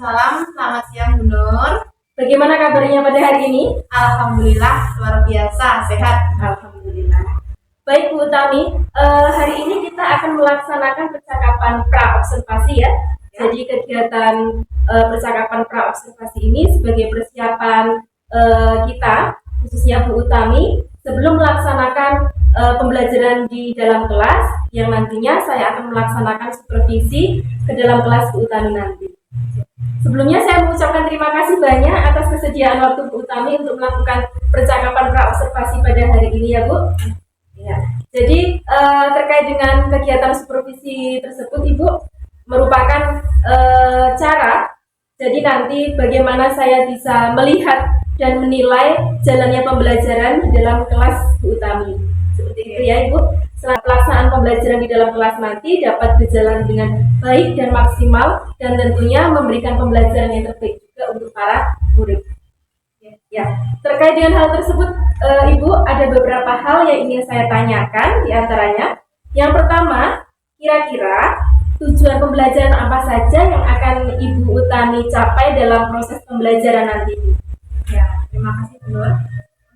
Waalaikumsalam, selamat siang Bu Nur. Bagaimana kabarnya pada hari ini? Alhamdulillah, luar biasa, sehat. Alhamdulillah. Baik Bu Utami, hari ini kita akan melaksanakan percakapan pra-observasi ya. Jadi kegiatan percakapan pra-observasi ini sebagai persiapan kita, khususnya Bu Utami, sebelum melaksanakan pembelajaran di dalam kelas, yang nantinya saya akan melaksanakan supervisi ke dalam kelas Bu Utami nanti. Sebelumnya saya mengucapkan terima kasih banyak atas kesediaan waktu Bu Utami untuk melakukan percakapan pra-observasi pada hari ini ya Bu. Ya. Jadi terkait dengan kegiatan supervisi tersebut Ibu merupakan cara, jadi nanti bagaimana saya bisa melihat dan menilai jalannya pembelajaran di dalam kelas Bu Utami. Seperti itu ya Ibu. Setelah pelaksanaan pembelajaran di dalam kelas nanti dapat berjalan dengan baik dan maksimal dan tentunya memberikan pembelajaran yang terbaik juga untuk para murid. Ya, terkait dengan hal tersebut Ibu ada beberapa hal yang ingin saya tanyakan di antaranya. Yang pertama, kira-kira tujuan pembelajaran apa saja yang akan Ibu Utami capai dalam proses pembelajaran nanti? Ya, terima kasih Bu Nur.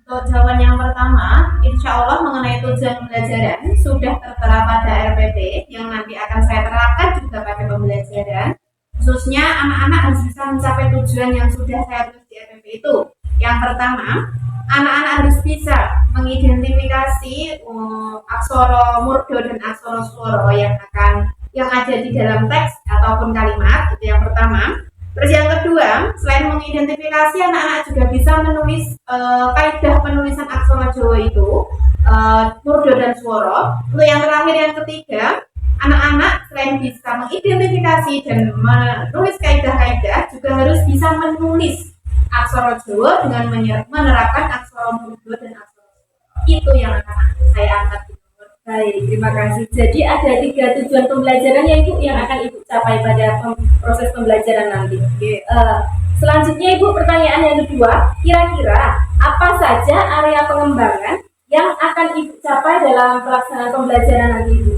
Untuk jawaban yang pertama, insya Allah mengenai tujuan pembelajaran sudah tertera pada RPP yang nanti akan saya terapkan juga pada pembelajaran. Khususnya anak-anak harus bisa mencapai tujuan yang sudah saya tulis di RPP itu. Yang pertama, anak-anak harus bisa mengidentifikasi aksara murdo dan aksara swara yang ada di dalam teks ataupun kalimat. Itu yang pertama. Terus yang kedua, selain mengidentifikasi, anak-anak juga bisa menulis kaidah penulisan aksara Jawa itu, murdo dan swara. Untuk yang terakhir, yang ketiga, anak-anak selain bisa mengidentifikasi dan menulis kaidah-kaidah, juga harus bisa menulis aksara Jawa dengan menerapkan aksara murdo dan aksara swara. Itu yang akan saya angkat. Baik, terima kasih. Jadi ada 3 tujuan pembelajaran yang akan Ibu capai pada proses pembelajaran nanti. Selanjutnya Ibu, pertanyaan yang kedua, kira-kira apa saja area pengembangan yang akan Ibu capai dalam pelaksanaan pembelajaran nanti Ibu?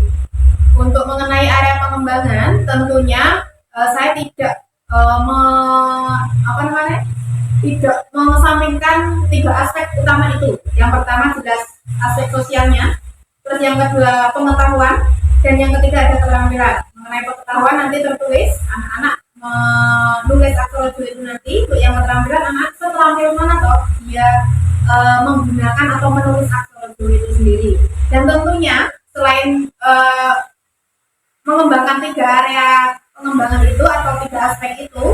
Untuk mengenai area pengembangan, tentunya saya tidak tidak mengesampingkan 3 aspek utama itu. Yang pertama jelas aspek sosialnya. Terus yang kedua pengetahuan, dan yang ketiga ada keterampilan. Mengenai pengetahuan nanti tertulis anak-anak menulis aksara Jawa itu nanti. Untuk yang keterampilan, anak seterampil mana toh dia menggunakan atau menulis aksara Jawa itu sendiri. Dan tentunya selain mengembangkan 3 area pengembangan itu atau 3 aspek itu,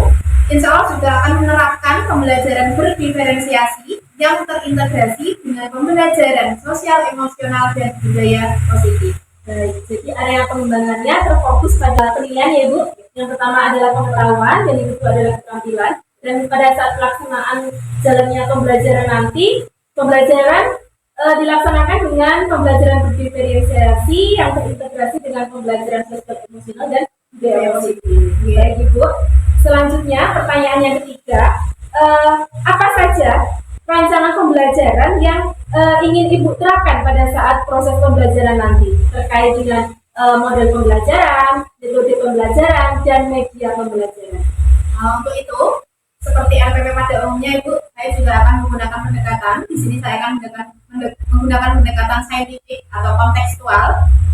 insya Allah juga akan menerapkan pembelajaran berdiferensiasi yang terintegrasi dengan pembelajaran sosial, emosional, dan budaya positif. Baik, jadi area pengembangannya terfokus pada penilaian ya Bu. Yang pertama adalah pengetahuan dan yang kedua adalah keterampilan. Dan pada saat pelaksanaan jalannya pembelajaran nanti, pembelajaran dilaksanakan dengan pembelajaran berdiferensiasi yang terintegrasi dengan pembelajaran sosial, emosional, dan budaya positif. Baik Ibu. Selanjutnya pertanyaan yang ketiga, apa saja rancangan pembelajaran yang ingin Ibu terapkan pada saat proses pembelajaran nanti terkait dengan model pembelajaran, metode pembelajaran, dan media pembelajaran? Untuk itu, seperti RPP pada umumnya Ibu, saya juga akan menggunakan pendekatan. Di sini saya akan menggunakan pendekatan saintifik atau kontekstual.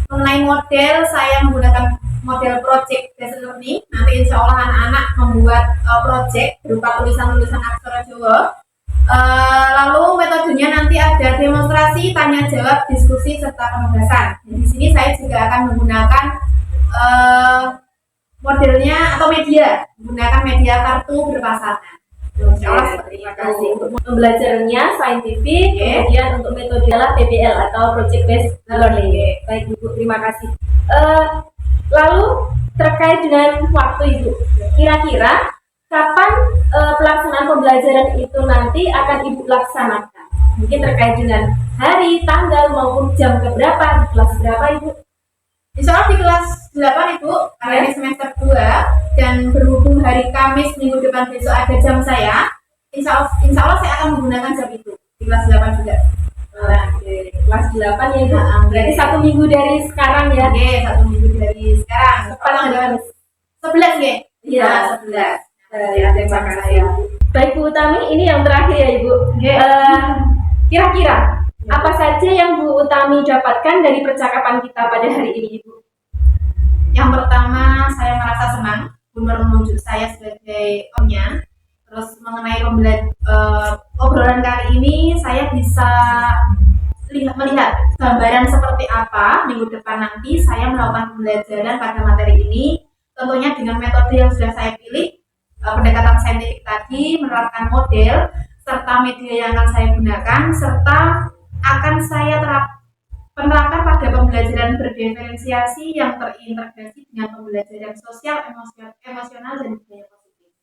Mengenai model, saya menggunakan model project based learning. Nanti insya Allah anak-anak membuat project berupa tulisan-tulisan aksara Jawa. Lalu metodenya nanti ada demonstrasi, tanya jawab, diskusi, serta penugasan. Di sini saya juga akan menggunakan modelnya atau menggunakan media kartu berpasangan. Insya Allah terima kasih. Untuk pembelajarannya saintifik, kemudian untuk metode adalah PBL atau Project Based Learning. Baik Ibu, terima kasih. Lalu terkait dengan waktu Ibu, kira-kira kapan pelaksanaan pembelajaran itu nanti akan Ibu laksanakan? Mungkin terkait dengan hari, tanggal, maupun jam keberapa, di kelas berapa Ibu? Insya Allah di kelas 8 Ibu, karena ini semester 2 dan berhubung hari Kamis minggu depan besok ada jam saya, insya Allah saya akan menggunakan jam itu di kelas 8 juga. Kelas 8 ya Ibu. Berarti 1 minggu dari sekarang ya? Oke, 1 minggu dari sekarang. Tanggal 11 ya? Iya, 11. Terima kasih. Baik Bu Utami, ini yang terakhir ya Ibu. Oke. Kira-kira apa saja yang Bu Utami dapatkan dari percakapan kita pada hari ini Ibu? Yang pertama, saya merasa senang Gunur menunjuk saya sebagai omnya. Terus mengenai obrolan kali ini, saya bisa melihat gambaran seperti apa minggu depan nanti saya melakukan pembelajaran pada materi ini, tentunya dengan metode yang sudah saya pilih, pendekatan saintifik tadi, menerapkan model serta media yang akan saya gunakan, serta akan saya penerapkan pada pembelajaran berdiferensiasi yang terintegrasi dengan pembelajaran sosial, emosional, dan budaya positif.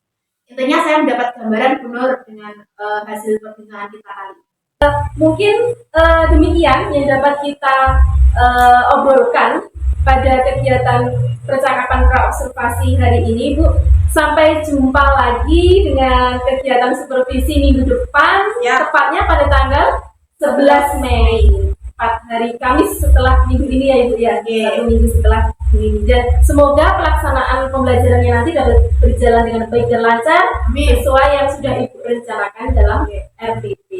Intinya saya mendapat gambaran Gunur dengan hasil perbincangan kita kali ini. Mungkin demikian yang dapat kita obrolkan pada kegiatan percakapan praobservasi hari ini Bu. Sampai jumpa lagi dengan kegiatan supervisi minggu depan, tepatnya pada tanggal 11 Mei, 4 hari Kamis setelah minggu ini ya Ibu ya, 1 minggu setelah ini. Dan semoga pelaksanaan pembelajarannya nanti dapat berjalan dengan baik dan lancar sesuai yang sudah Ibu rencanakan dalam RPP.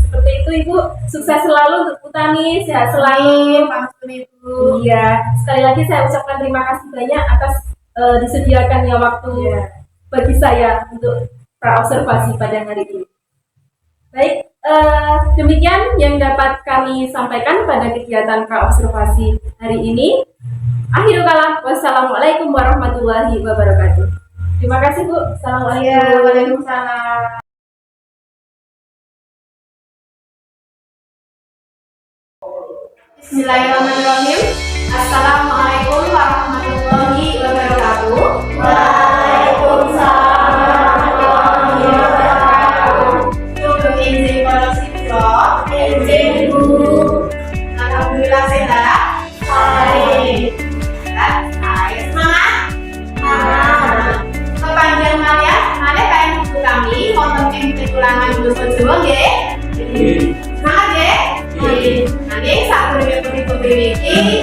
Seperti itu Ibu, sukses selalu untuk Utami, sehat selalu. Ibu. Iya, sekali lagi saya ucapkan terima kasih banyak atas disediakannya waktu bagi saya untuk praobservasi pada hari ini. Baik, demikian yang dapat kami sampaikan pada kegiatan praobservasi hari ini. Akhirul kalam, wassalamualaikum warahmatullahi wabarakatuh. Terima kasih Bu. Assalamualaikum. Waalaikumsalam. Bismillahirrahmanirrahim. Assalamualaikum warahmatullahi wabarakatuh. Waalaikumsalam warahmatullahi wabarakatuh. Untuk izin para siswa, Izin Bu. alhamdulillah sehat. Baik. Ayo semangat. Semangat. Kepanjang malih kalian ibu kami wonten ing pitulangan basa Jawa nggih. Semangat nggih. Nanti sakdurunge putri-putri iki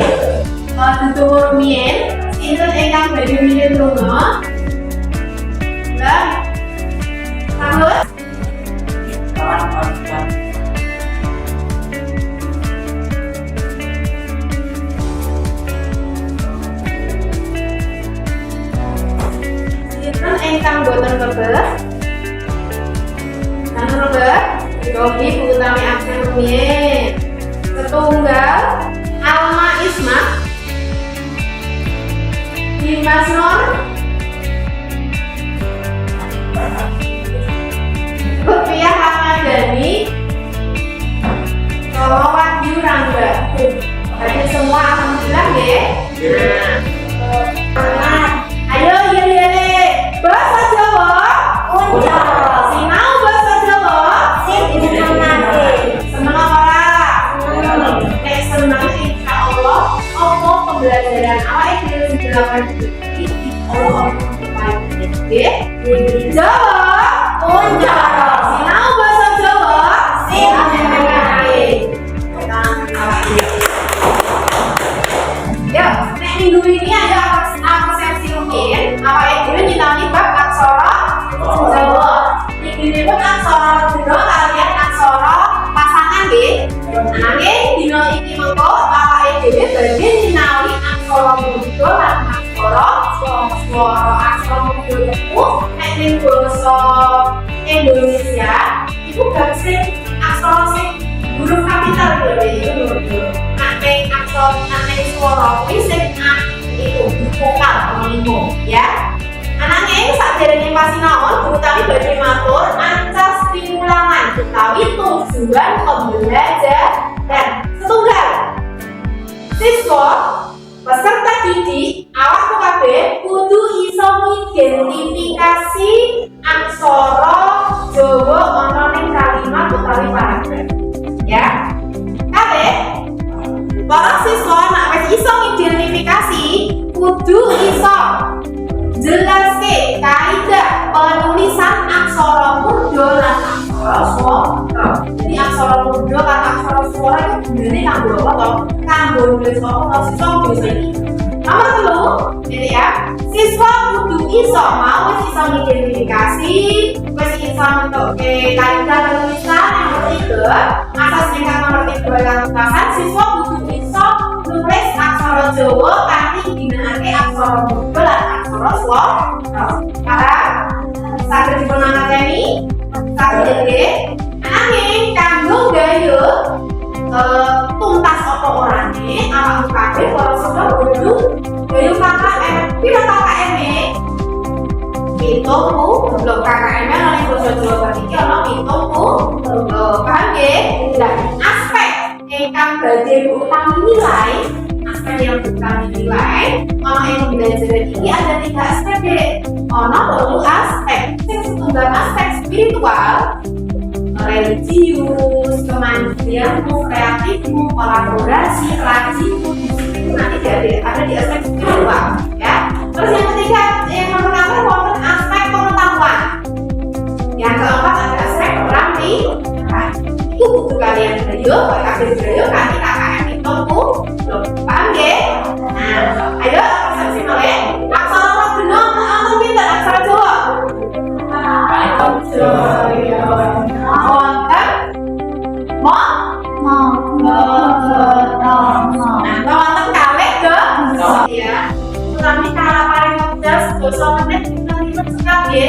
dituwur rumiyin sinten ingkang badhe milih lunga. Lah. Sahut. Sinten ingkang boten rebet? Kan rebet? Yogi Bu Utami absen rumiyin. Setunggal Alma Isma, Dimas Nur, Rupiah Ramadhani, Roro Wahyu Rangga. Jadi semua alhamdulillah nggih. Nah, ayo yele basa Jawa. Uncal. Sinau basa Jawa. Seneng ora? Nek seneng insyaallah apa pembelajaran awake dhewe dilakukan iki Allah nggih. Jawa Uncal. sinau basa Jawa Ya, nek minggu ini ada persepsi mungkin awake dhewe nyinani bab aksara Jawa. Iki pun aksara Jawa kalian aksara pasangan nggih. Nanging dina iki mengko awake dhewe badhe nyinaoni aksara Buddha lan aksara swara. Aksara Buddha iku nek ning basa Indonesia iku bab sing aksara sing huruf kapital lho. Nek aksara swara kuwi sing iku vokal limo ya. Ananging sakderenge pasinaon Bu Utami badhe matur ancas piwulangan utawi tujuan pembelajaran setunggal siswa peserta didik awakmu kabeh kudu iso ngidentifikasi aksara Jawa ana ning kalimat utawi paragraf ya. Kabeh para siswa nek wis iso ngidentifikasi kudu iso jelaske kaidah penulisan aksara murda lan aksara swara. Jadi aksara murda lan aksara swara itu gunane kanggo apa to? Kanggo nulis apa to siswa bisa iki. Nomor 3, gitu ya. Siswa kudu iso mau wis iso ngidentifikasi, wis iso mentokke kaidah penulisan yang ketiga, asas tingkat nomor 3 lan pungkasan siswa kudu iso nulis aksara Jawa kanthi ginakake aksara Munda lan aksara Swara. Para saged dipunangateni saged nggih. Nanging kanggo gayuh tuntas apa orane awak kabeh para siswa kudu gayuh KKM. Pira KKM-e? Pitung blok KKM ana ing basa Jawa Barat iki ana pitung paham nggih? Lah aspek ingkang badhe utami nilai, aspek yang utami nilai ana ing pembelajaran ini ada 3 aspek Dek. Ana 3 aspek. Sing setunggal aspek spiritual, religius, kemandirianmu, kreatifmu, kolaborasi, rajinmu, disiplin nanti ada di aspek spiritual ya. Terus yang ketiga, yang nomor 4 wonten aspek pengetahuan. Yang keempat ada aspek perampilan. Itu butuh kalian belajar, kabeh belajar kanthi KKM itu paham nggih? Nah, ayo persepsi malih. Aksara roh genong ampun pinten aksara Jawa? Jaya. Wonten nah, wonten kalih ya. Kami kalau paling mudah 10 menit kita sekali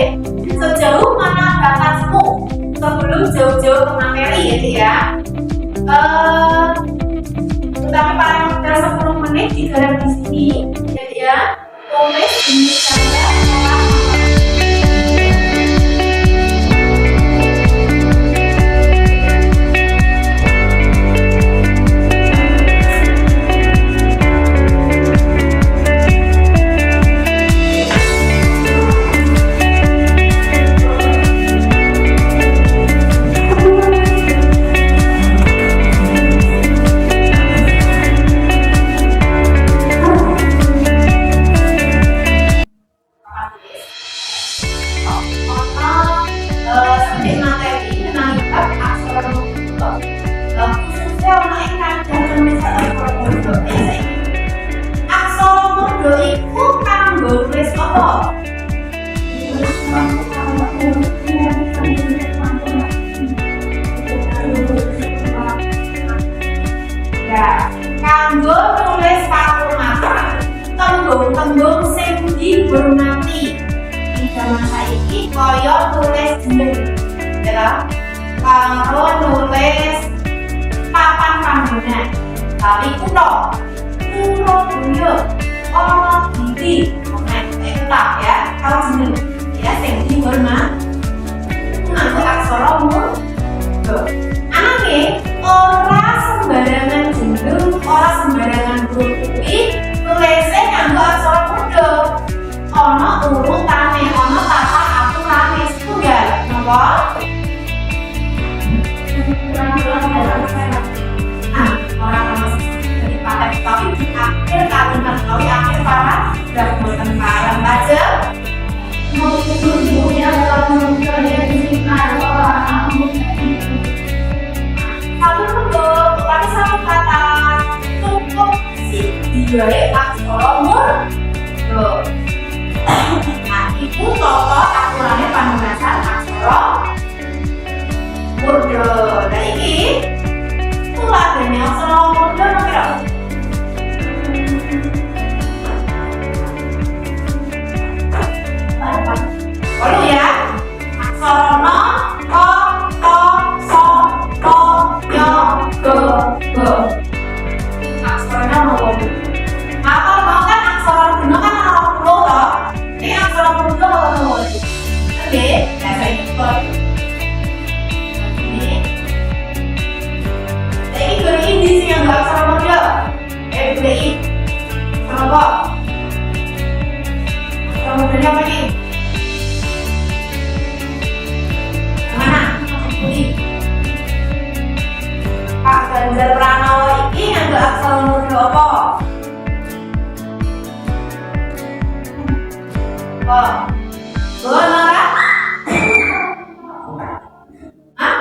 sejauh mana batasmu sebelum jauh-jauh ke materi ya. Kami paling mudah 10 menit digarap di sini ya. Tulis ini saja. Kanggo nulis kalimat tembung-tembung sing dihormati. Ing zaman saiki kaya tulis jeneng. Ya. Kanggo nulis papan panggonan. Tapi kutha, Surabaya, ana didi. Nek kutha ya, kalau jeneng ya sing dihormati. Nganggo aksara Munda. Ananging ora sembarangan jeneng, ora sembarangan huruf kuwi tulisé nganggo aksara Munda. Ana urutane, ana tata aturane setunggal. Napa? Orang dari pakai tapi di akhir kalimat kalau di akhir paragraf bukan parang baca. Mau itu yang kamu kerja di sini orang satu bentuk, tapi satu kata cukup sih dibalik aksara Munda. Nah, itu contoh aturannya penulisan aksara Munda. Nah, ini tulisannya aksara Munda nomor berapa? Ya, aksara no, ko, to, so, to, yo, go. Aksaranya nomor. Apa kan aksara Munda kan nomor 10 toh. Ini aksara Munda nomor. Oke, ya saya ikut. Ini beri ini sih yang nggak aksara Munda. Beri. Kenapa? Aksara Mundanya apa nih? Pak Ganjar Pranowo iki nganggo aksara Munda apa? Apa? Ora? Hah?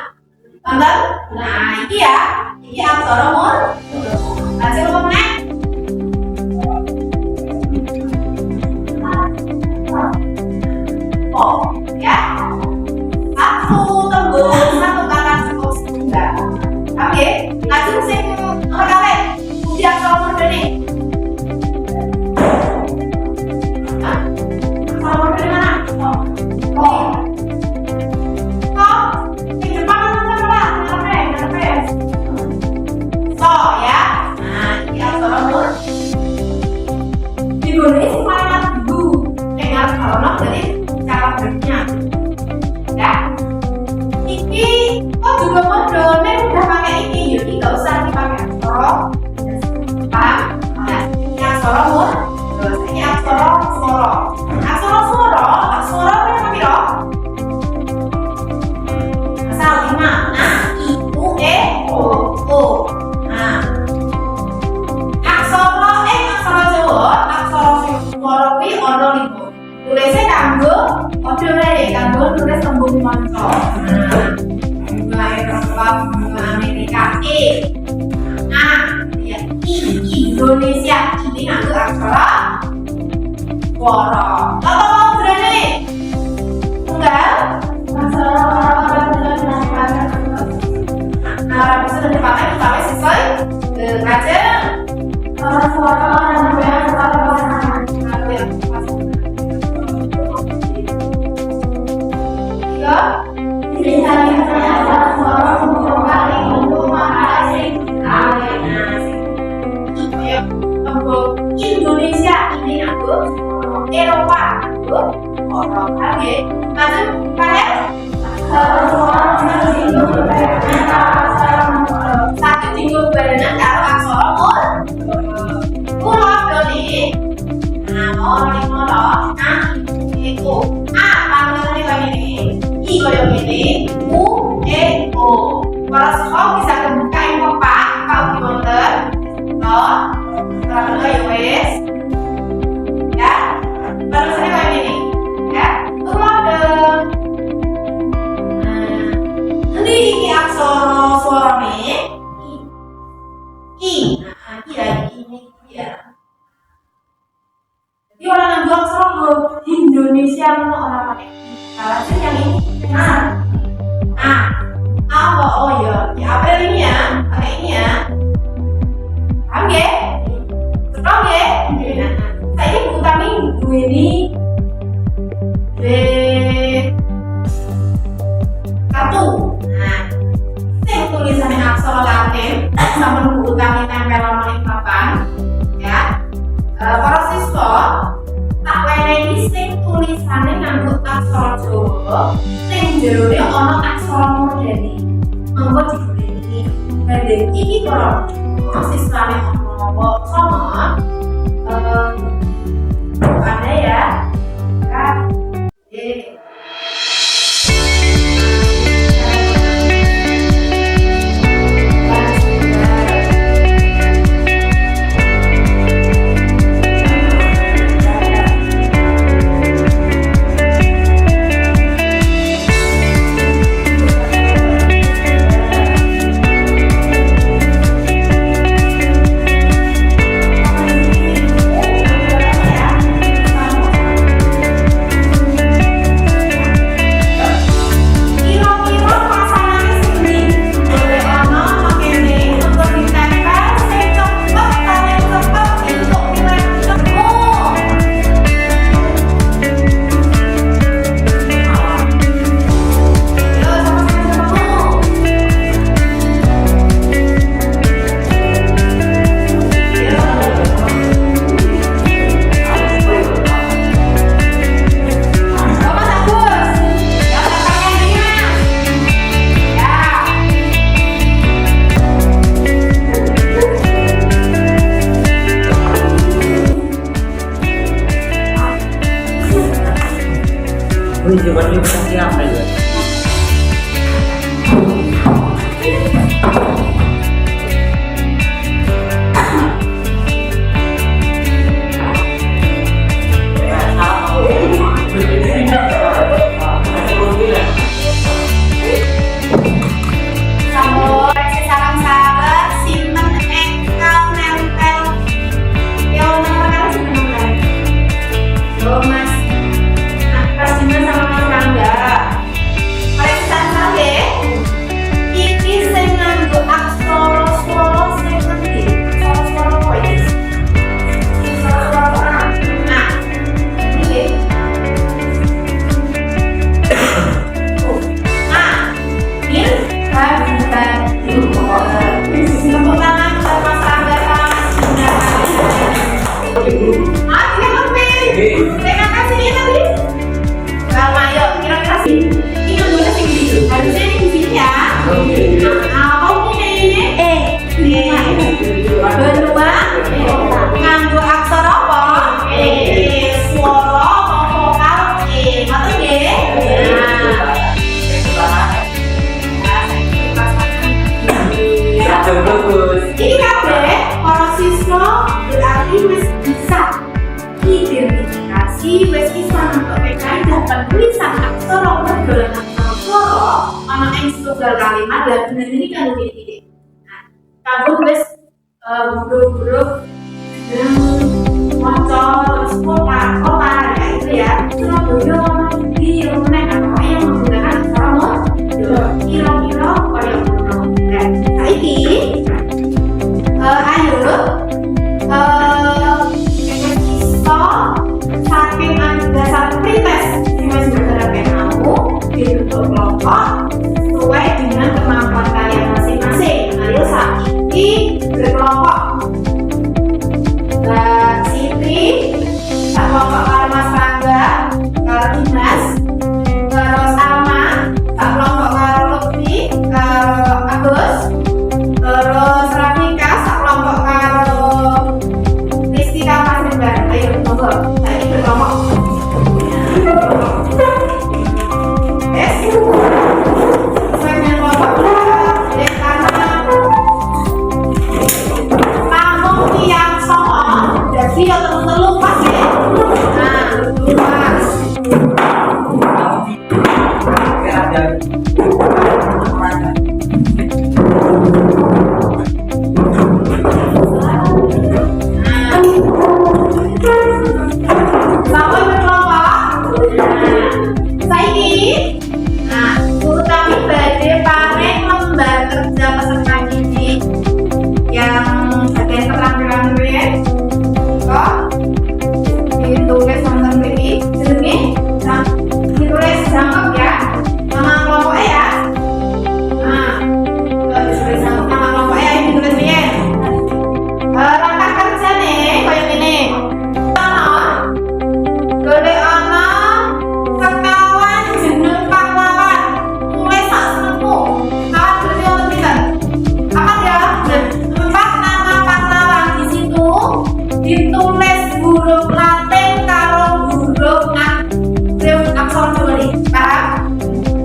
Tonton? Nah, iki ya. Iki aksara Munda. Kasih lu meneh. O, ya. Satu tembung, satu kata cukup setunggal. Oke, lajeng sing nomor kalih. Pundi aksara murdane? Aksara murdane mana? O. Di depan ngarepe. So ya. Nah, ini aksara mur. Di gone sing paling dulu. Dengar kalau dari cara berikutnya. Ya. Iki kok juga modone udah pakai iki, jadi nggak usah dipakai aksara. Paham? Nah, ini aksara mur. Terus ini aksara swara. Aksara apa piro? Asal 5. Nah, I, U, E, O. Nah. Aksara Jawa, aksara swara kuwi ana 5. Tulisnya kanggo kode wae, kanggo nulis tembung manca. Nah, bunga Eropa, bunga Amerika, E. Nah, ya, I, Indonesia. Ini nganggo aksara swara. Kalau mau berani tunggal aksara nah, bisa dipakai sampai selesai. Lajeng suara Indonesia ini aku Eropa aku orang lagi lajeng pakai satu tinggal barengan karo aksara mur. Kulo doli. Nah, moro nah iku A pangane kaya ngene. I kaya ngene. U E O. Para saka bisa kebuka ing papan kau diwonten. Terus ya wis. Ya. Terus kaya ngene. Ya. Kulo iki aksara swarane I. Nah, ini ya. Jadi orang yang buat aksara Indonesia itu orang pakai cara yang ini. Oh ya, apa ini ya? Pakai ini ya. Paham ya? Strong ya? Nah, saya Bu Tami ini satu. Nah, sing tulisannya aksara Latin sama buku kami tempel sama ing papan ya. Para siswa tak wenehi sing tulisannya nganggo aksara Jawa, sing jerone ana aksara murdani. Monggo digoleki. Banding iki para siswane ngomong sama ada ya. Kan. Wih, jawabannya seperti apa ya? Mas, pas sama siswa untuk PKI dapat tulisan aksara perdolan aksara swara ana ing setunggal kalimat lan bener ini kanggo titik. Nah, kanggo wis huruf-huruf yang maca terus kota ya itu ya. Surabaya di rumah apa yang menggunakan aksara modern. Kira-kira kaya ngono. Nah, saiki ayo saking dasar primes yang masih berharapkan kamu dibentuk kelompok sesuai dengan kemampuan kalian masing-masing. Ayo saiki berkelompok. Siti tak kelompok karo Mas Rangga karo Dimas, terus Alma tak kelompok karo Lutfi karo Agus, terus Rafika tak kelompok karo Rizky karo Mas Ridwan. Ayo monggo saiki berkelompok. Iya, telu pas ya. Nah, pas. Sampai berkelompok. Saiki, guru kami badhe paring lembar kerja peserta didik yang bagian keterampilan murid. Ditulis nomor ini jenenge ditulis jangkep ya nama kelompoknya ya. Ditulis jangkep nama kelompoknya ini ditulis ya. Rangka kerja nih kayak gini. Boleh ana sekawan jeneng pahlawan tulis sak senengmu. Kawan berarti ono pinten? Apa ya? 4 nama pahlawan di situ ditulis huruf Latin karo huruf aksara Jawa nih, paham?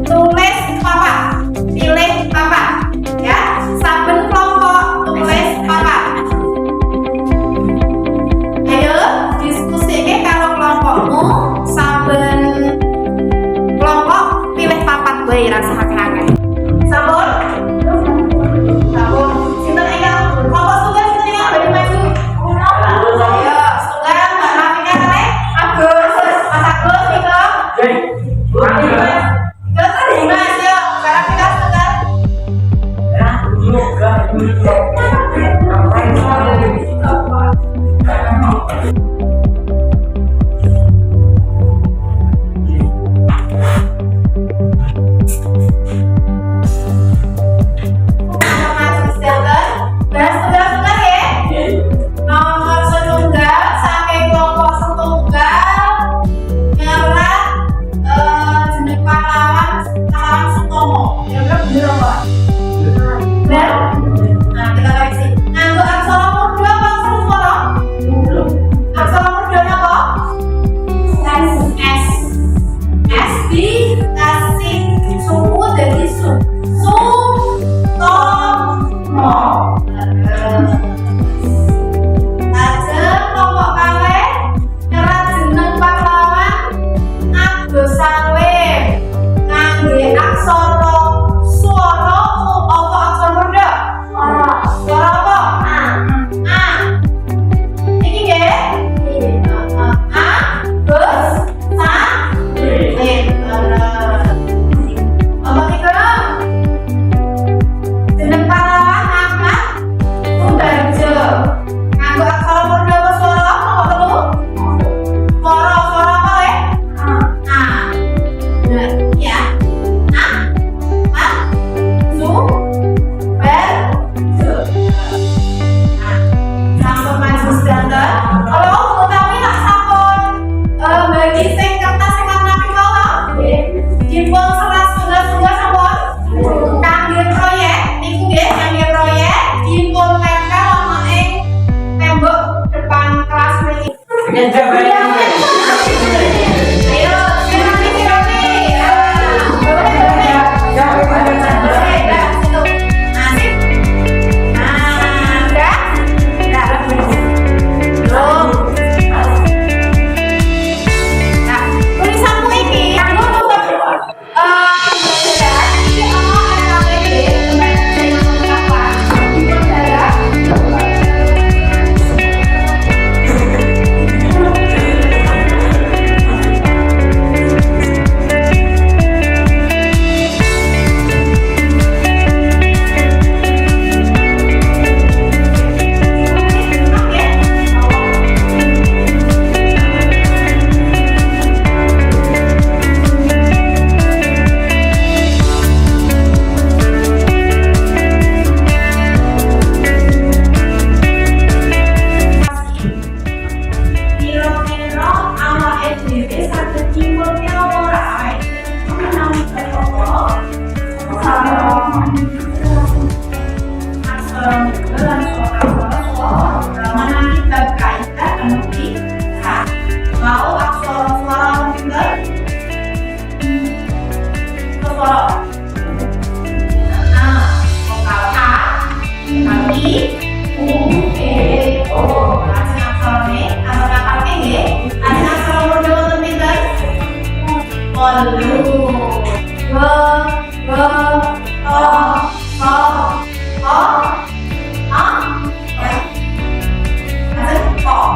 Tulis papat, pilih papat, ya. Saben kelompok tulis papat. Ayo diskusikan karo kelompokmu, saben kelompok pilih papat gue rasa hak-haknya. Sampun? Sampun. Sinten enggal kelompok tunggal sinten enggal bagi maju? Ayo. Wolu. Be, be, to, to, o, a, ya. Hasil kok.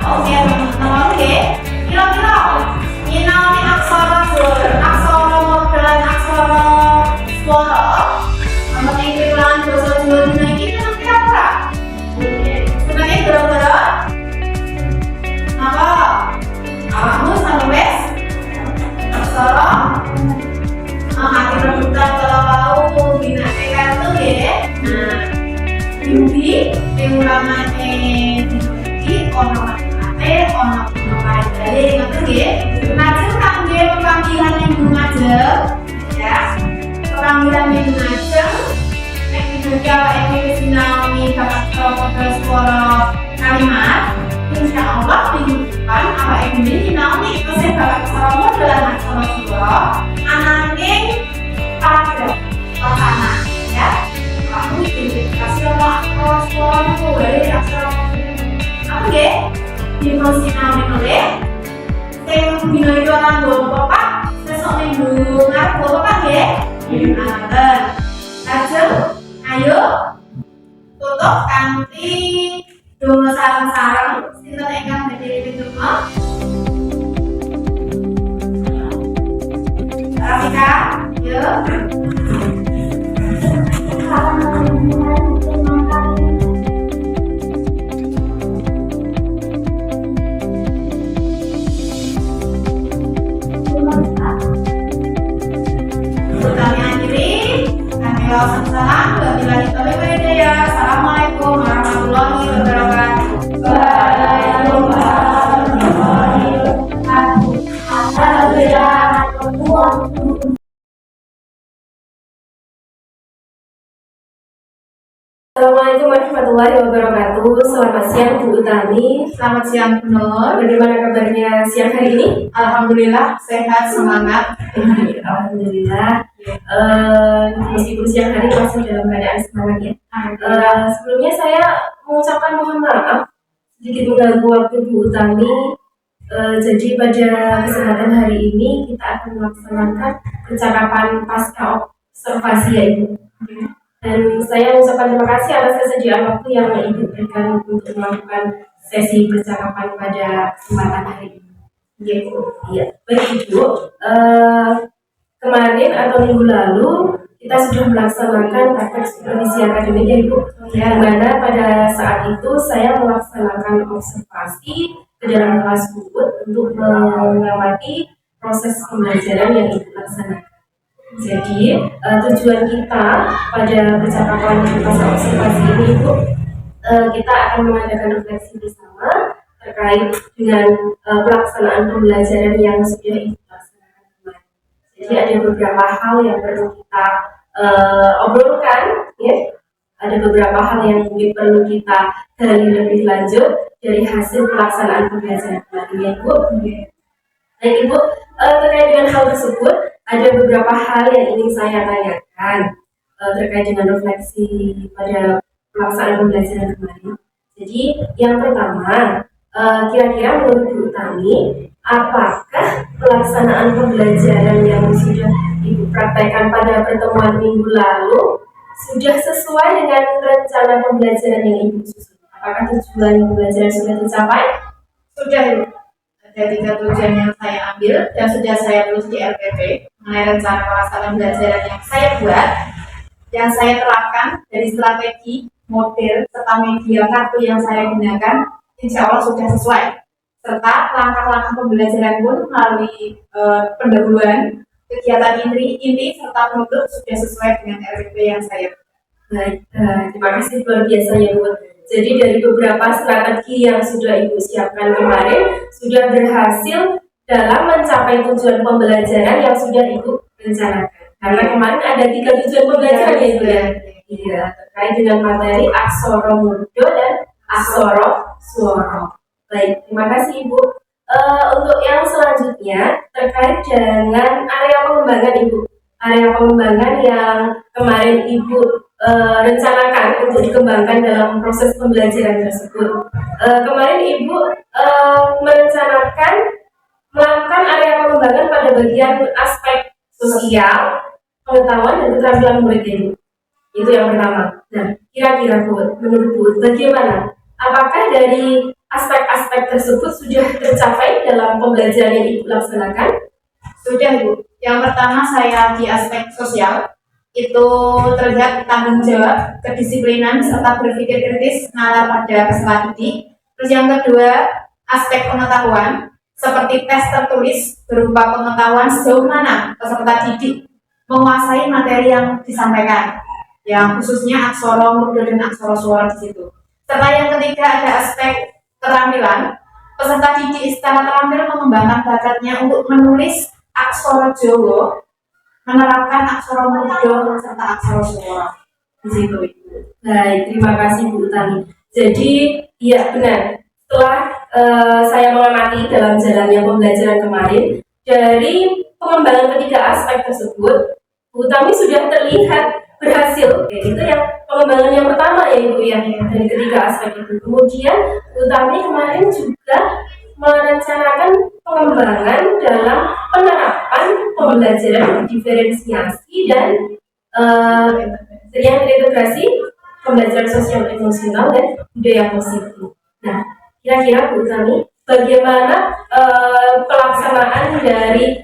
Oke, teman-teman, oke. Kira-kira nyinaoni aksara dan aksara swara. Amat yang kehilangan bahasa Jawa dina iki kira-kira apa? Sebenarnya gara-gara apa? Awakmu sampe wes aksara hati rebutan kalau mau bina kartu ya. Nah, Yudi pengulangannya di ono mate ono kaidare ngoten nggih. Lajeng kangge pepanggilan yang ngajeng ya. Pepanggilan yang ngajeng nek juga iki wis sinaoni bakat suara kalimat. Insyaallah minggu depan apa ini sinaoni proses bakat suara modelan aksara suara ananging paragraf pertama ya. Kamu identifikasi aksara suara dari aksara apa nggih? Dikonsinasi oleh sing dina iki ora nggo bapak sesuk minggu ngarep nggo bapak nggih. Ngaten. Lajeng ayo tutup kanthi donga sareng-sareng sinten ingkang badhe pitulungan. Rafika, yo. Assalamualaikum warahmatullahi wabarakatuh. Assalamualaikum warahmatullahi wabarakatuh. Selamat siang Bu Utami. Selamat siang Bu Nur. Bagaimana kabarnya siang hari ini? Alhamdulillah sehat, semangat. Alhamdulillah. Meskipun siang hari masih dalam keadaan semangat ya. Sebelumnya saya mengucapkan mohon maaf sedikit mengganggu waktu Bu Utami. Jadi pada kesempatan hari ini kita akan melaksanakan percakapan pasca observasi ya Ibu. Dan saya mengucapkan terima kasih atas kesediaan waktu yang Ibu berikan untuk melakukan sesi percakapan pada kesempatan hari ini. Iya, baik Ibu. Kemarin atau minggu lalu kita sudah melaksanakan praktek supervisi akademik ya Ibu. Di mana pada saat itu saya melaksanakan observasi ke dalam kelas buku untuk mengamati proses pembelajaran yang Ibu laksanakan. Jadi tujuan kita pada percakapan pasca observasi ini Ibu, kita akan mengadakan refleksi bersama terkait dengan pelaksanaan pembelajaran yang sudah Ibu laksanakan kemarin. Jadi ada beberapa hal yang perlu kita obrolkan, ya. Ada beberapa hal yang mungkin perlu kita gali lebih lanjut dari hasil pelaksanaan pembelajaran kemarin ya Ibu. Nah Ibu, terkait dengan hal tersebut ada beberapa hal yang ingin saya tanyakan terkait dengan refleksi pada pelaksanaan pembelajaran kemarin. Jadi yang pertama, kira-kira menurut Bu Utami, apakah pelaksanaan pembelajaran yang sudah Ibu praktekkan pada pertemuan minggu lalu sudah sesuai dengan rencana pembelajaran yang Ibu susun? Apakah tujuan pembelajaran sudah tercapai? Sudah Ibu. Ada 3 tujuan yang saya ambil dan sudah saya tulis di RPP mengenai rencana pelaksanaan pembelajaran yang saya buat, yang saya terapkan dari strategi, model, serta media kartu yang saya gunakan, insya Allah sudah sesuai. Serta langkah-langkah pembelajaran pun melalui pendahuluan, kegiatan inti serta penutup sudah sesuai dengan RPP yang saya buat. Baik, terima kasih luar biasa ya Bu. Jadi dari beberapa strategi yang sudah Ibu siapkan kemarin sudah berhasil dalam mencapai tujuan pembelajaran yang sudah Ibu rencanakan. Karena kemarin ada 3 tujuan pembelajaran ya Ibu ya. Iya, terkait dengan materi aksara murda dan aksara swara. Baik, terima kasih Ibu. Untuk yang selanjutnya terkait dengan area pengembangan Ibu. Area pengembangan yang kemarin Ibu rencanakan untuk dikembangkan dalam proses pembelajaran tersebut. Kemarin Ibu merencanakan melakukan area pengembangan pada bagian aspek sosial, pengetahuan dan keterampilan murid ini. Itu yang pertama. Nah, kira-kira Bu, menurut Bu, bagaimana? Apakah dari aspek-aspek tersebut sudah tercapai dalam pembelajaran yang Ibu laksanakan? Sudah Bu. Yang pertama saya di aspek sosial itu terlihat tanggung jawab, kedisiplinan serta berpikir kritis, nalar pada peserta didik. Terus yang kedua aspek pengetahuan seperti tes tertulis berupa pengetahuan sejauh mana peserta didik menguasai materi yang disampaikan, yang khususnya aksara murda dan aksara swara di situ. Serta yang ketiga ada aspek keterampilan, peserta didik secara terampil mengembangkan bakatnya untuk menulis aksara Jawa, menerapkan aksara murda serta aksara swara di situ. Baik, terima kasih Bu Utami. Jadi, iya benar. Setelah saya mengamati dalam jalannya pembelajaran kemarin, dari pengembangan ketiga aspek tersebut, Bu Utami sudah terlihat berhasil. Itu yang pengembangan yang pertama ya Ibu ya, dari ketiga aspek itu. Kemudian Bu Utami kemarin juga merencanakan pengembangan dalam penerapan pembelajaran diferensiasi dan yang terintegrasi pembelajaran sosial emosional dan budaya positif. Nah, kira-kira Bu Utami, bagaimana pelaksanaan dari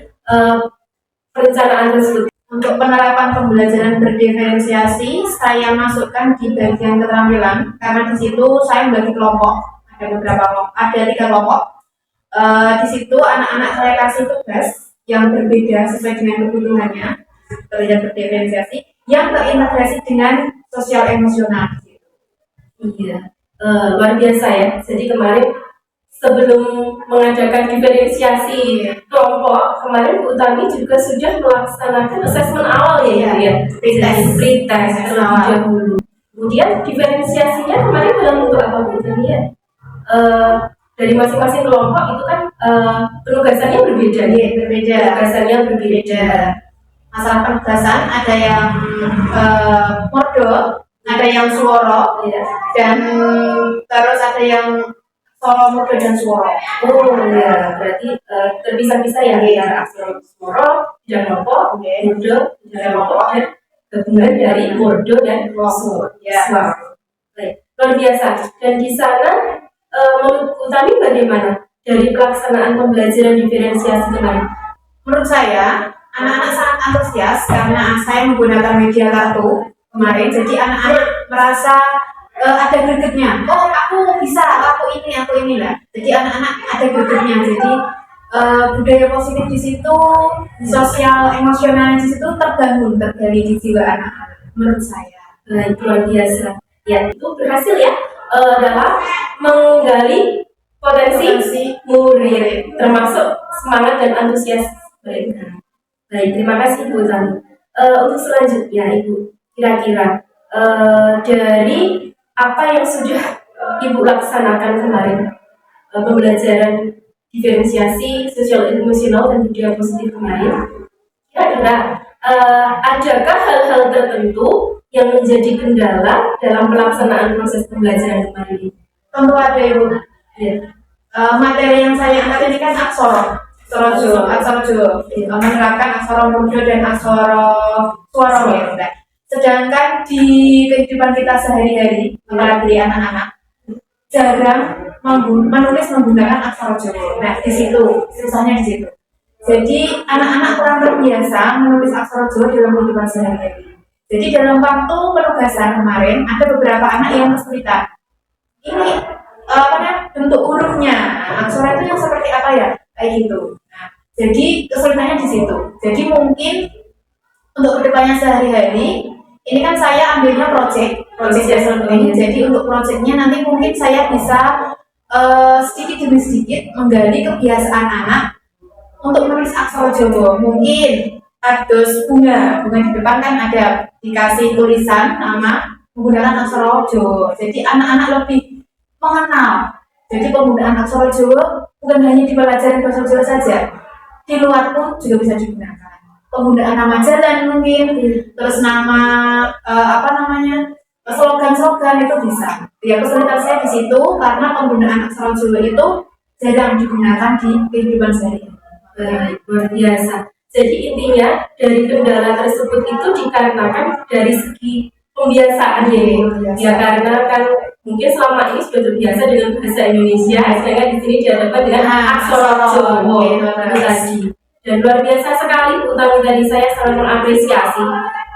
perencanaan tersebut? Untuk penerapan pembelajaran berdiferensiasi, saya masukkan di bagian keterampilan karena di situ saya membagi kelompok. Ada beberapa kelompok, ada 3 kelompok. Di situ anak-anak saya kasih tugas yang berbeda sesuai dengan kebutuhannya, belajar berdiferensiasi, yang terintegrasi dengan sosial emosional. Iya, luar biasa ya. Jadi kemarin sebelum mengadakan diferensiasi kelompok, kemarin Bu Utami juga sudah melaksanakan asesmen awal ya, pretest terlebih dahulu. Kemudian diferensiasinya kemarin dalam bentuk apa Bu Utami ya? Dari masing-masing kelompok itu kan penugasannya berbeda. Penugasannya berbeda. Masalah penugasan ada yang mordo, ada yang suara, dan terus ada yang solo murda dan suara. Oh ya, berarti terpisah-pisah ya antara aksara suara dan kelompok, murda dan kelompok, dan gabungan dari murda dan suara. Baik, luar biasa. Dan di sana menurut Utami bagaimana dari pelaksanaan pembelajaran diferensiasi kemarin? Menurut saya anak-anak sangat antusias karena saya menggunakan media kartu kemarin, jadi anak-anak merasa ada gregetnya. Oh, aku bisa, aku ini lah. Jadi anak-anak ada gregetnya. Jadi budaya positif di situ, sosial emosional di situ tergali di jiwa anak-anak. Menurut saya. Baik, luar biasa. Ya, itu berhasil ya dalam menggali potensi murid, termasuk semangat dan antusias mereka. Baik, terima kasih Bu Utami. Untuk selanjutnya Ibu, kira-kira dari apa yang sudah Ibu laksanakan kemarin, pembelajaran diferensiasi sosial emosional dan budaya positif kemarin, kira-kira adakah hal-hal tertentu yang menjadi kendala dalam pelaksanaan proses pembelajaran kemarin ini? Tentu ada Ibu. Ya. Materi yang saya angkat ini kan aksara Jawa, menerapkan aksara murda dan aksara swara ya. Sedangkan di kehidupan kita sehari-hari, apalagi anak-anak, jarang menulis menggunakan aksara Jawa. Nah, di situ susahnya di situ. Jadi anak-anak kurang terbiasa menulis aksara Jawa dalam kehidupan sehari-hari. Jadi dalam waktu penugasan kemarin ada beberapa anak yang kesulitan. Ini bentuk hurufnya, aksara itu yang seperti apa ya, kayak gitu. Nah, jadi kesulitannya di situ. Jadi mungkin untuk kedepannya sehari-hari, ini kan saya ambilnya project ini. Jadi untuk projectnya nanti mungkin saya bisa sedikit demi sedikit menggali kebiasaan anak untuk menulis aksara Jawa. Mungkin kados bunga di depan kan ada dikasih tulisan nama menggunakan aksara Jawa. Jadi anak-anak lebih mengenal. Jadi penggunaan aksara Jawa bukan hanya di pelajaran bahasa Jawa saja, di luar pun juga bisa digunakan. Penggunaan nama jalan mungkin, terus nama slogan-slogan itu bisa. Ya kesulitan saya di situ karena penggunaan aksara Jawa itu jarang digunakan di kehidupan sehari-hari. Baik, luar biasa. Jadi intinya dari kendala tersebut itu dikarenakan dari segi pembiasaan ya, Ibu. Ya karena kan mungkin selama ini sudah terbiasa dengan bahasa Indonesia, sehingga di sini dihadapkan dengan aksara Jawa itu tadi. Dan luar biasa sekali Bu Tami tadi, saya sangat mengapresiasi.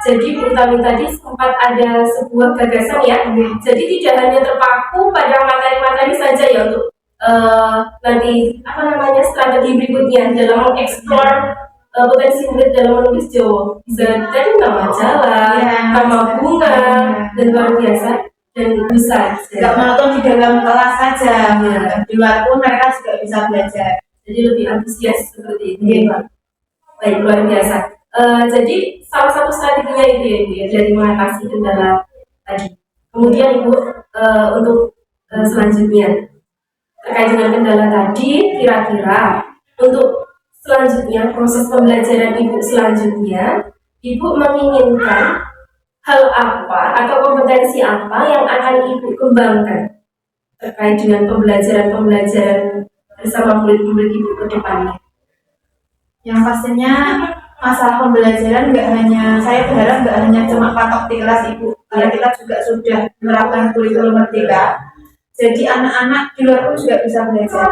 Jadi Bu Tami tadi sempat ada sebuah gagasan ya. Jadi tidak hanya terpaku pada materi-materi saja ya untuk nanti apa namanya strategi berikutnya dalam mengeksplor potensi murid dalam menulis Jawa, bisa dari nama jalan, nama bunga, dan luar biasa dan bisa Gak monoton di dalam kelas saja, di luar pun mereka juga bisa belajar. jadi lebih antusias seperti itu. Iya, Pak. Baik, luar biasa. Jadi salah satu strateginya itu ya Ibu ya, dari mengatasi kendala tadi. Kemudian Ibu untuk selanjutnya terkait dengan kendala tadi, kira-kira untuk selanjutnya proses pembelajaran Ibu selanjutnya, Ibu menginginkan hal apa atau kompetensi apa yang akan Ibu kembangkan terkait dengan pembelajaran bersama murid-murid Ibu ke depannya? Yang pastinya masalah pembelajaran saya berharap nggak hanya cuma patok di kelas Ibu, karena kita juga sudah menerapkan kurikulum merdeka. Jadi anak-anak di luar pun juga bisa belajar.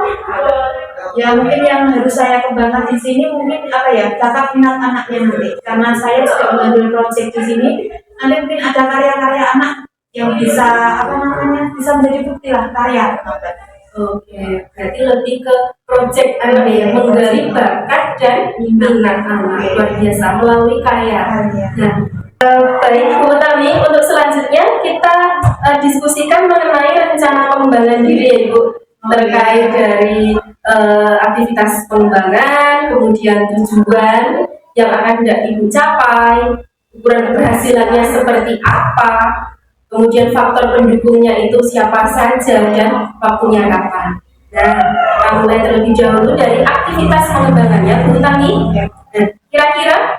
Ya mungkin yang harus saya kembangkan di sini mungkin bakat minat anaknya nanti. Karena saya juga mengambil proyek di sini, nanti mungkin ada karya-karya anak yang bisa bisa menjadi bukti lah karya. Oke, berarti lebih ke proyek anak ya, menggali bakat dan minat anak luar biasa melalui karya. Nah, baik Bu Tami, untuk selanjutnya kita diskusikan mengenai rencana pengembangan diri ya Ibu, terkait dari aktivitas pengembangan, kemudian tujuan yang akan hendak Ibu capai, ukuran keberhasilannya seperti apa, kemudian faktor pendukungnya itu siapa saja dan waktunya kapan. Nah, kita mulai terlebih dahulu dari aktivitas pengembangannya Bu Tami. Nah, kira-kira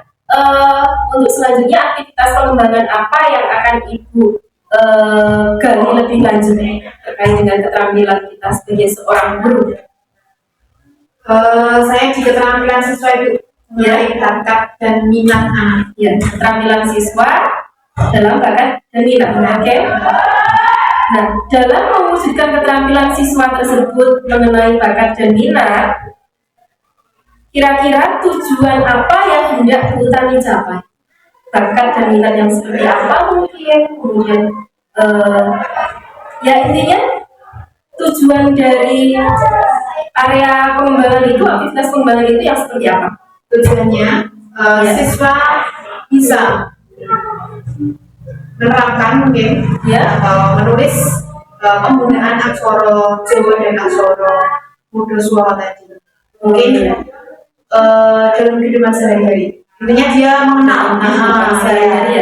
untuk selanjutnya aktivitas pengembangan apa yang akan Ibu gali lebih lanjut terkait dengan keterampilan kita sebagai seorang guru? Saya di keterampilan siswa itu mengenai bakat dan minat anak. Ya, keterampilan siswa dalam bakat dan minat. Oke. Nah, dalam mewujudkan keterampilan siswa tersebut mengenai bakat dan minat, kira-kira tujuan apa yang hendak Bu Tami capai? Bakat dan minat yang seperti apa mungkin? Kemudian ya intinya tujuan dari area pengembangan itu, aktivitas pengembangan itu yang seperti apa? Tujuannya siswa bisa menerapkan mungkin atau menulis penggunaan aksara Jawa dan aksara Budo Swara tadi. Mungkin dalam kehidupan sehari-hari. Intinya dia mengenal,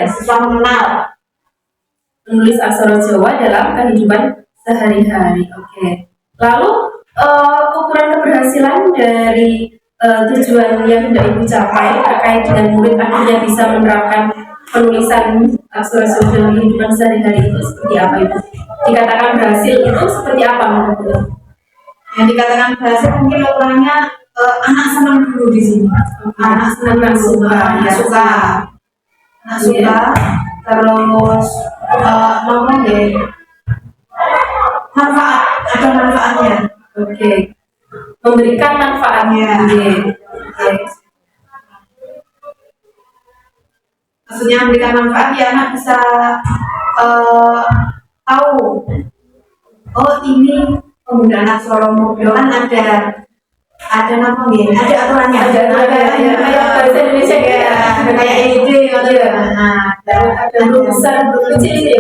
siswa mengenal menulis aksara Jawa dalam kehidupan sehari-hari. Oke. Lalu ukuran keberhasilan dari tujuan yang hendak Ibu capai terkait dengan murid akhirnya bisa menerapkan penulisan aksara Jawa dalam kehidupan sehari-hari itu seperti apa Ibu? Dikatakan berhasil itu seperti apa menurut Ibu? Yang dikatakan berhasil mungkin ukurannya anak senang dulu di sini. Anak senang suka, terus ngomong deh manfaat, ada manfaatnya. Oke. Memberikan manfaatnya. Oke. Maksudnya memberikan manfaat ya anak bisa tahu oh ini penggunaan aksara Modo kan ada nama nih, ada aturannya, ada bahasa Indonesia ya, kayak ide atau ada huruf besar, huruf kecil ya.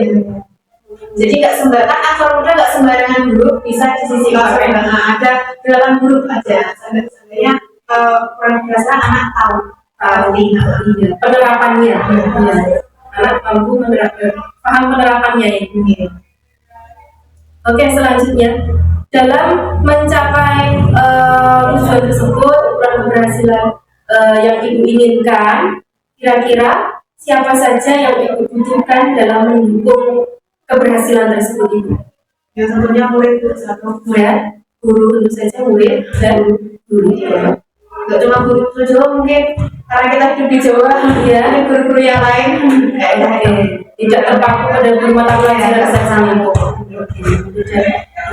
Jadi nggak sembarangan aksara Modo nggak sembarangan huruf bisa disisipkan. Ada 8 huruf aja. Sebenarnya kurang biasa anak tahu penerapannya. Anak mampu menerapkan, paham penerapannya ya. Oke, selanjutnya dalam mencapai tujuan tersebut, ukuran keberhasilan yang Ibu inginkan, kira-kira siapa saja yang Ibu butuhkan dalam mendukung keberhasilan tersebut Ibu? Ya tentunya murid satu ya, guru tentu saja murid dan guru. Gak cuma guru Jawa mungkin karena kita hidup di Jawa, Iya. ada guru-guru yang lain kayak Oke, tidak terpaku pada guru mata pelajaran saja Ibu.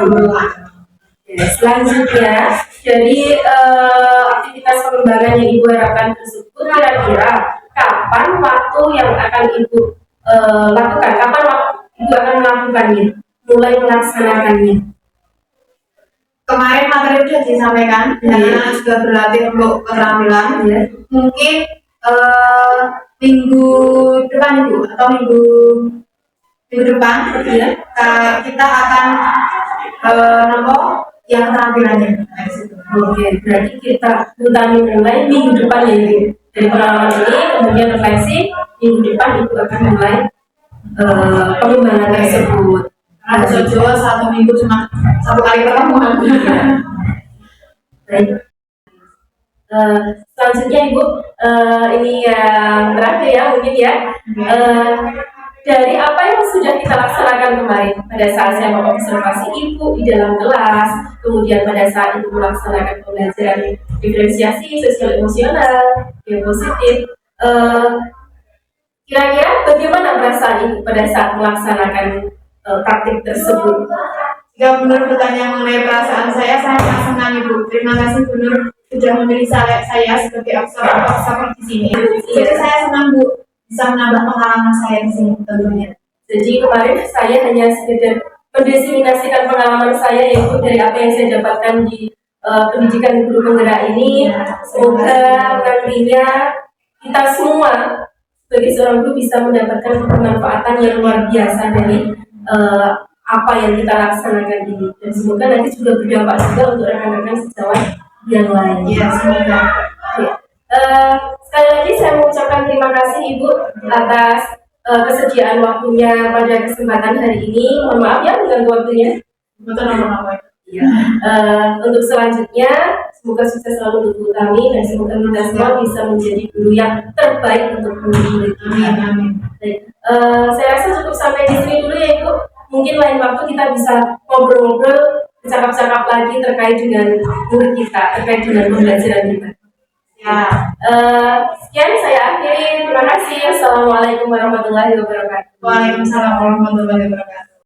Oke, selanjutnya dari aktivitas pengembangan yang Ibu harapkan tersebut, kira-kira kapan waktu yang akan Ibu lakukan? Kapan waktu Ibu akan melakukannya? Mulai melaksanakannya? kemarin materi sudah disampaikan, karena juga berlatih untuk keterampilan. Iya. Mungkin minggu depan Ibu atau minggu depan Iya. kita akan nambah yang keterampilannya. Oke, berarti kita mulai minggu depan ya Ibu. Dari pengalaman ini, kemudian refleksi, minggu depan Ibu akan mulai pengembangan tersebut. Bahasa Jawa 1 minggu cuma 1 kali pertemuan. Baik. Selanjutnya Ibu, ini yang terakhir ya mungkin ya. Dari apa yang sudah kita laksanakan kemarin pada saat saya mengobservasi Ibu di dalam kelas, kemudian pada saat Ibu melaksanakan pembelajaran diferensiasi sosial emosional yang positif, kira-kira bagaimana perasaan Ibu pada saat melaksanakan praktik tersebut? Jika menurut bertanya mengenai perasaan saya sangat senang Ibu. Terima kasih Bu Nur sudah memilih saya sebagai observer di sini. Jadi saya senang Bu bisa menambah pengalaman saya di sini tentunya. Jadi kemarin saya hanya sekedar mendiseminasikan pengalaman saya yaitu dari apa yang saya dapatkan di pendidikan guru penggerak ini. Semoga nantinya kita semua sebagai seorang guru bisa mendapatkan kebermanfaatan yang luar biasa dari apa yang kita laksanakan ini, dan semoga nanti juga berdampak juga untuk rekan-rekan sejawat yang lain. Ya, semoga. Ya. Sekali lagi saya mengucapkan terima kasih Ibu atas kesediaan waktunya pada kesempatan hari ini. Mohon maaf ya mengganggu waktunya. Betul nama-nama. Ya. Untuk selanjutnya semoga sukses selalu untuk kami dan semoga kita semua bisa menjadi guru yang terbaik untuk murid. Amin. Baik. Saya rasa cukup sampai di sini dulu ya Ibu. Mungkin lain waktu kita bisa ngobrol-ngobrol, bercakap-cakap lagi terkait dengan murid kita, terkait dengan pembelajaran kita. Ya. Sekian saya akhiri. Terima kasih. Assalamualaikum warahmatullahi wabarakatuh. Waalaikumsalam warahmatullahi wabarakatuh.